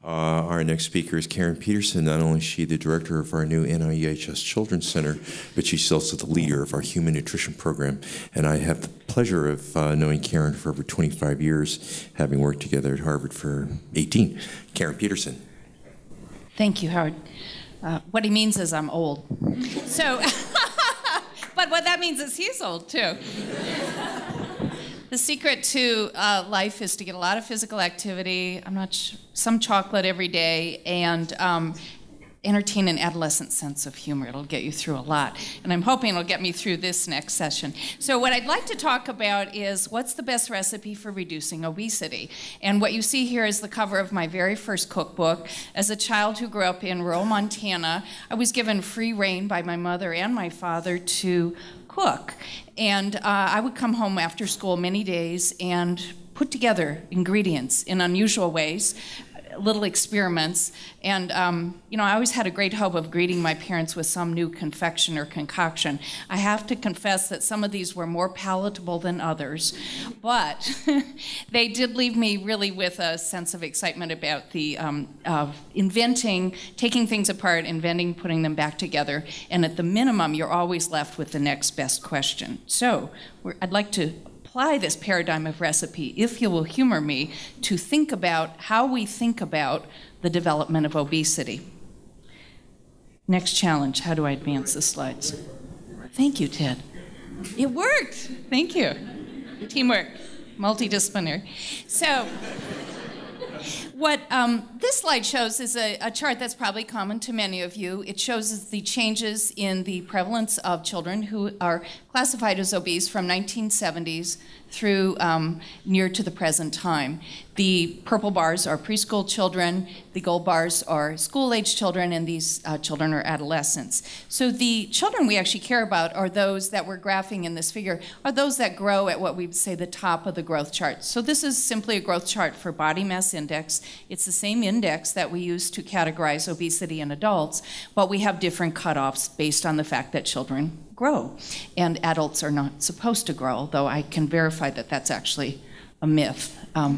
Our next speaker is Karen Peterson. Not only is she the director of our new NIEHS Children's Center, but she's also the leader of our Human Nutrition Program. And I have the pleasure of knowing Karen for over 25 years, having worked together at Harvard for 18. Karen Peterson. Thank you, Howard. What he means is I'm old. So, but what that means is he's old too. The secret to life is to get a lot of physical activity, some chocolate every day, and entertain an adolescent sense of humor. It'll get you through a lot. And I'm hoping it'll get me through this next session. So what I'd like to talk about is what's the best recipe for reducing obesity. And what you see here is the cover of my very first cookbook. As a child who grew up in rural Montana, I was given free rein by my mother and my father to cook. And I would come home after school many days and put together ingredients in unusual ways, little experiments. And, I always had a great hope of greeting my parents with some new confection or concoction. I have to confess that some of these were more palatable than others, but they did leave me really with a sense of excitement about the inventing, taking things apart, inventing, putting them back together, and at the minimum, you're always left with the next best question. So I'd like to apply this paradigm of recipe, if you will humor me, to think about how we think about the development of obesity. Next challenge, how do I advance the slides? Thank you, Ted. It worked, thank you. Teamwork, multidisciplinary. So, what this slide shows is a chart that's probably common to many of you. It shows the changes in the prevalence of children who are classified as obese from 1970s through near to the present time. The purple bars are preschool children, the gold bars are school-age children, and these children are adolescents. So the children we actually care about are those that we're graphing in this figure, are those that grow at what we would say the top of the growth chart. So this is simply a growth chart for body mass index. It's the same index that we use to categorize obesity in adults, but we have different cutoffs based on the fact that children grow, and adults are not supposed to grow, although I can verify that that's actually a myth.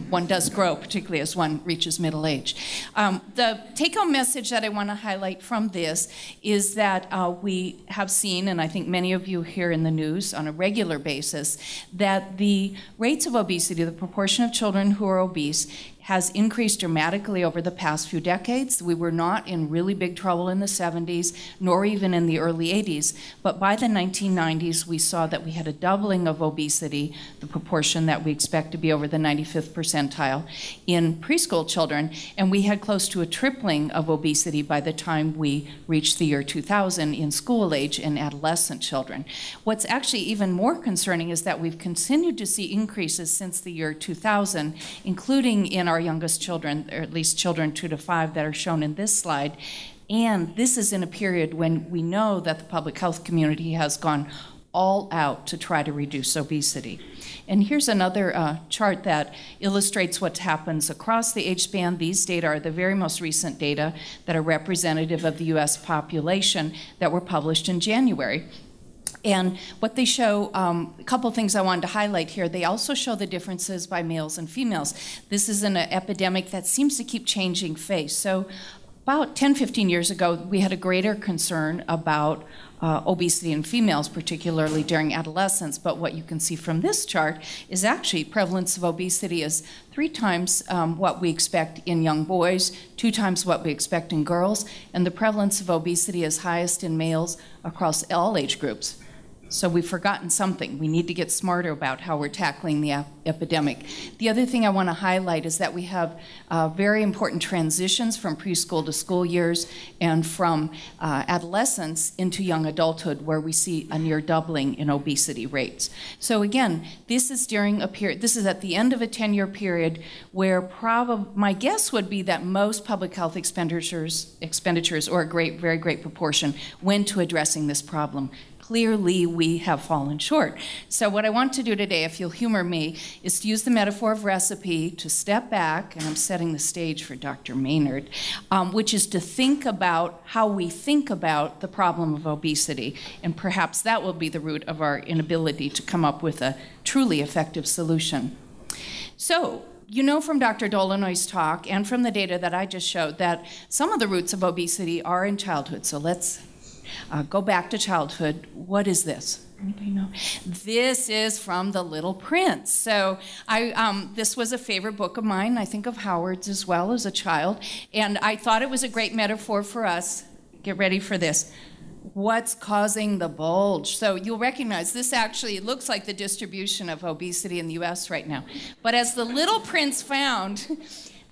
One does grow, particularly as one reaches middle age. The take-home message that I want to highlight from this is that we have seen, and I think many of you hear in the news on a regular basis, that the rates of obesity, the proportion of children who are obese, has increased dramatically over the past few decades. We were not in really big trouble in the 70s, nor even in the early 80s. But by the 1990s, we saw that we had a doubling of obesity, the proportion that we expect to be over the 95th percentile, in preschool children. And we had close to a tripling of obesity by the time we reached the year 2000 in school age and adolescent children. What's actually even more concerning is that we've continued to see increases since the year 2000, including in our youngest children, or at least children 2 to 5 that are shown in this slide. And this is in a period when we know that the public health community has gone all out to try to reduce obesity. And here's another chart that illustrates what happens across the age span. These data are the very most recent data that are representative of the US population that were published in January. And what they show, a couple of things I wanted to highlight here, they also show the differences by males and females. This is an epidemic that seems to keep changing face. So about 10, 15 years ago, we had a greater concern about obesity in females, particularly during adolescence. But what you can see from this chart is actually prevalence of obesity is 3 times what we expect in young boys, 2 times what we expect in girls, and the prevalence of obesity is highest in males across all age groups. So we've forgotten something. We need to get smarter about how we're tackling the epidemic. The other thing I want to highlight is that we have very important transitions from preschool to school years and from adolescence into young adulthood, where we see a near doubling in obesity rates. So again, this is during a period, this is at the end of a 10-year period where my guess would be that most public health expenditures, or a very great proportion, went to addressing this problem. Clearly, we have fallen short. So what I want to do today, if you'll humor me, is to use the metaphor of recipe to step back, and I'm setting the stage for Dr. Maynard, which is to think about how we think about the problem of obesity. And perhaps that will be the root of our inability to come up with a truly effective solution. So You know from Dr. Dolinoy's talk and from the data that I just showed that some of the roots of obesity are in childhood. So let's go back to childhood. What is this? Anybody know? This is from The Little Prince. So this was a favorite book of mine, I think of Howard's as well as a child, and I thought it was a great metaphor for us. Get ready for this. What's causing the bulge? So you'll recognize this actually looks like the distribution of obesity in the US right now. But as The Little Prince found,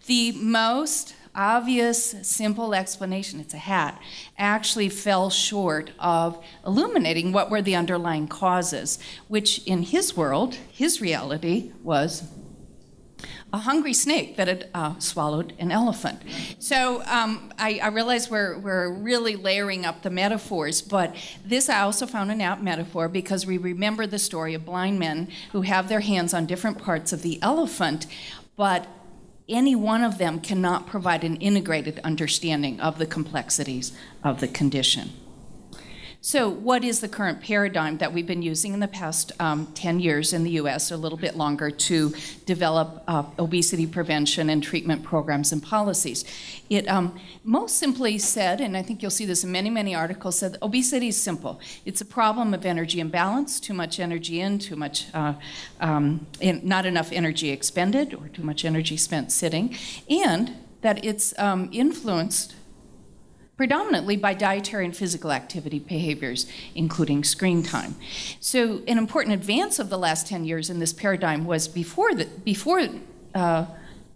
the most obvious, simple explanation, it's a hat, actually fell short of illuminating what were the underlying causes, which in his world, his reality was a hungry snake that had swallowed an elephant. So I realize we're really layering up the metaphors, but this I also found an apt metaphor because we remember the story of blind men who have their hands on different parts of the elephant, but any one of them cannot provide an integrated understanding of the complexities of the condition. So what is the current paradigm that we've been using in the past 10 years in the US, or a little bit longer, to develop obesity prevention and treatment programs and policies? It most simply said, and I think you'll see this in many, many articles, said obesity is simple. It's a problem of energy imbalance, too much energy in, too much, not enough energy expended, or too much energy spent sitting, and that it's influenced predominantly by dietary and physical activity behaviors, including screen time. So an important advance of the last 10 years in this paradigm was before the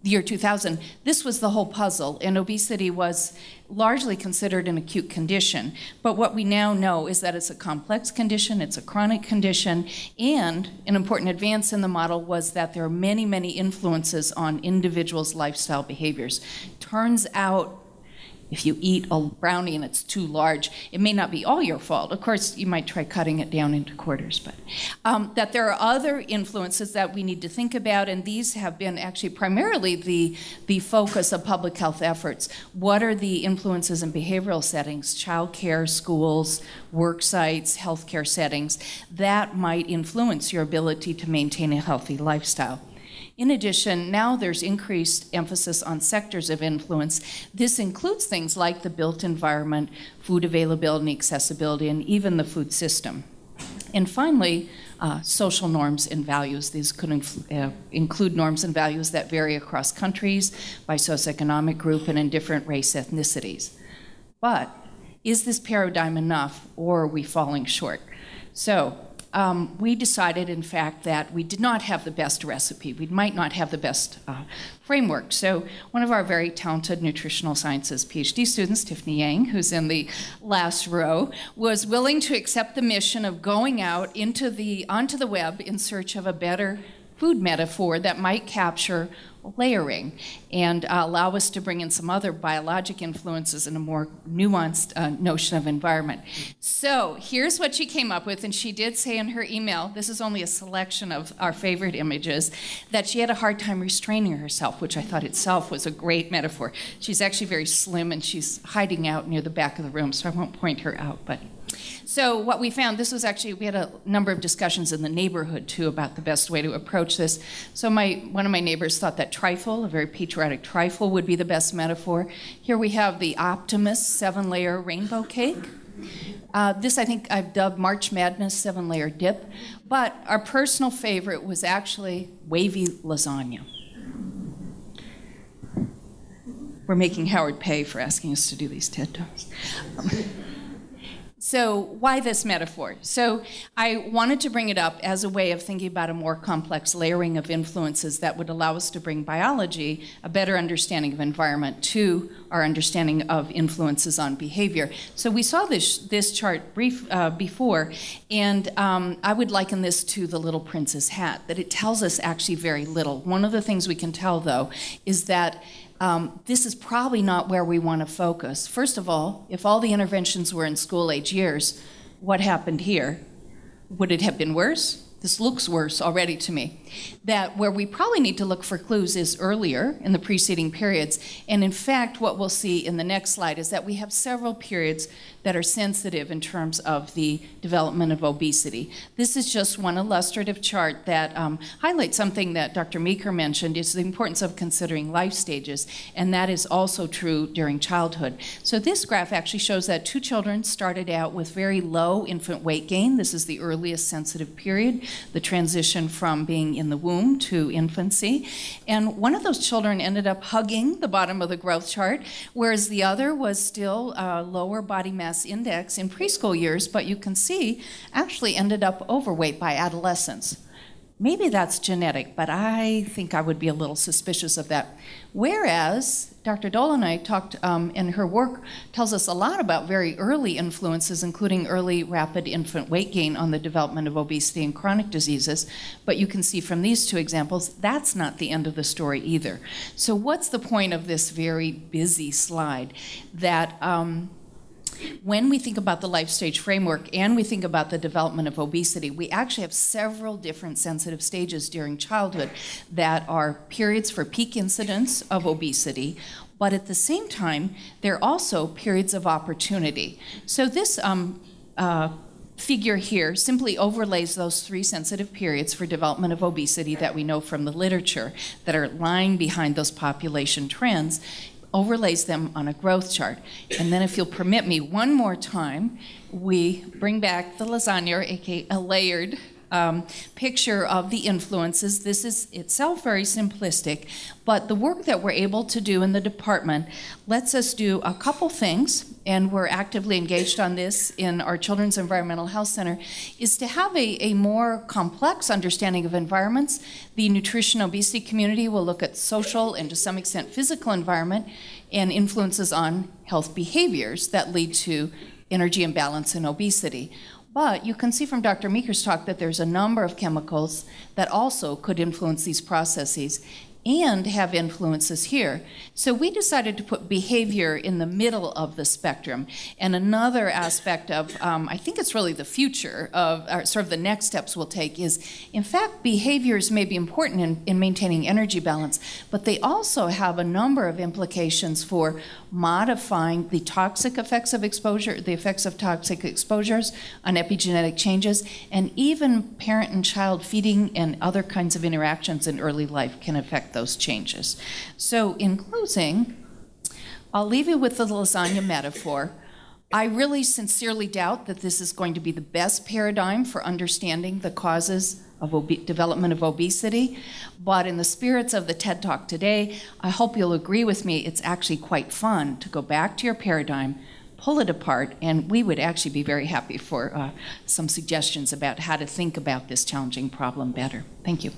year 2000, this was the whole puzzle, and obesity was largely considered an acute condition. But what we now know is that it's a complex condition, it's a chronic condition, and an important advance in the model was that there are many, many influences on individuals' lifestyle behaviors. Turns out, if you eat a brownie and it's too large, it may not be all your fault. Of course, you might try cutting it down into quarters, but that there are other influences that we need to think about, and these have been actually primarily the focus of public health efforts. What are the influences in behavioral settings, childcare, schools, work sites, healthcare settings, that might influence your ability to maintain a healthy lifestyle? In addition, now there's increased emphasis on sectors of influence. This includes things like the built environment, food availability and accessibility, and even the food system. And finally, social norms and values. These could include norms and values that vary across countries, by socioeconomic group, and in different race ethnicities. But is this paradigm enough, or are we falling short? So, we decided, in fact, that we did not have the best recipe. We might not have the best framework. So one of our very talented nutritional sciences PhD students, Tiffany Yang, who's in the last row, was willing to accept the mission of going out onto the web in search of a better food metaphor that might capture layering and allow us to bring in some other biologic influences and a more nuanced notion of environment. So here's what she came up with, and she did say in her email, this is only a selection of our favorite images, that she had a hard time restraining herself, which I thought itself was a great metaphor. She's actually very slim, and she's hiding out near the back of the room, so I won't point her out. But so what we found, this was actually, we had a number of discussions in the neighborhood too about the best way to approach this. So one of my neighbors thought that trifle, a very patriotic trifle, would be the best metaphor. Here we have the Optimist 7-layer rainbow cake. This I think I've dubbed March Madness 7-layer dip, but our personal favorite was actually wavy lasagna. We're making Howard pay for asking us to do these TED Talks. So why this metaphor? So I wanted to bring it up as a way of thinking about a more complex layering of influences that would allow us to bring biology, a better understanding of environment, to our understanding of influences on behavior. So we saw this chart before, and I would liken this to the Little Prince's hat, that it tells us actually very little. One of the things we can tell, though, is that this is probably not where we want to focus. First of all, if all the interventions were in school-age years, what happened here? Would it have been worse? This looks worse already to me. that where we probably need to look for clues is earlier in the preceding periods. And in fact, what we'll see in the next slide is that we have several periods that are sensitive in terms of the development of obesity. This is just one illustrative chart that highlights something that Dr. Meeker mentioned, is the importance of considering life stages, and that is also true during childhood. So this graph actually shows that 2 children started out with very low infant weight gain. This is the earliest sensitive period, the transition from being in the womb to infancy. And one of those children ended up hugging the bottom of the growth chart, whereas the other was still lower body mass index in preschool years, but you can see actually ended up overweight by adolescence. Maybe that's genetic, but I think I would be a little suspicious of that. Whereas Dr. Dolanay talked in her work tells us a lot about very early influences, including early rapid infant weight gain on the development of obesity and chronic diseases. But you can see from these 2 examples, that's not the end of the story either. So what's the point of this very busy slide? That when we think about the life stage framework and we think about the development of obesity, we actually have several different sensitive stages during childhood that are periods for peak incidence of obesity, but at the same time, they're also periods of opportunity. So this figure here simply overlays those 3 sensitive periods for development of obesity that we know from the literature that are lying behind those population trends, overlays them on a growth chart. And then if you'll permit me one more time, we bring back the lasagna, aka a layered picture of the influences. This is itself very simplistic, but the work that we're able to do in the department lets us do a couple things, and we're actively engaged on this in our Children's Environmental Health Center, is to have a more complex understanding of environments. The nutrition obesity community will look at social and to some extent physical environment and influences on health behaviors that lead to energy imbalance and obesity. But you can see from Dr. Meeker's talk that there's a number of chemicals that also could influence these processes and have influences here. So we decided to put behavior in the middle of the spectrum. And another aspect of, I think it's really the future of, or sort of the next steps we'll take is, in fact, behaviors may be important in maintaining energy balance, but they also have a number of implications for modifying the toxic effects of exposure, the effects of toxic exposures on epigenetic changes, and even parent and child feeding and other kinds of interactions in early life can affect those changes. So in closing, I'll leave you with the lasagna metaphor. I really sincerely doubt that this is going to be the best paradigm for understanding the causes of development of obesity, but in the spirits of the TED Talk today, I hope you'll agree with me, it's actually quite fun to go back to your paradigm, pull it apart, and we would actually be very happy for some suggestions about how to think about this challenging problem better. Thank you.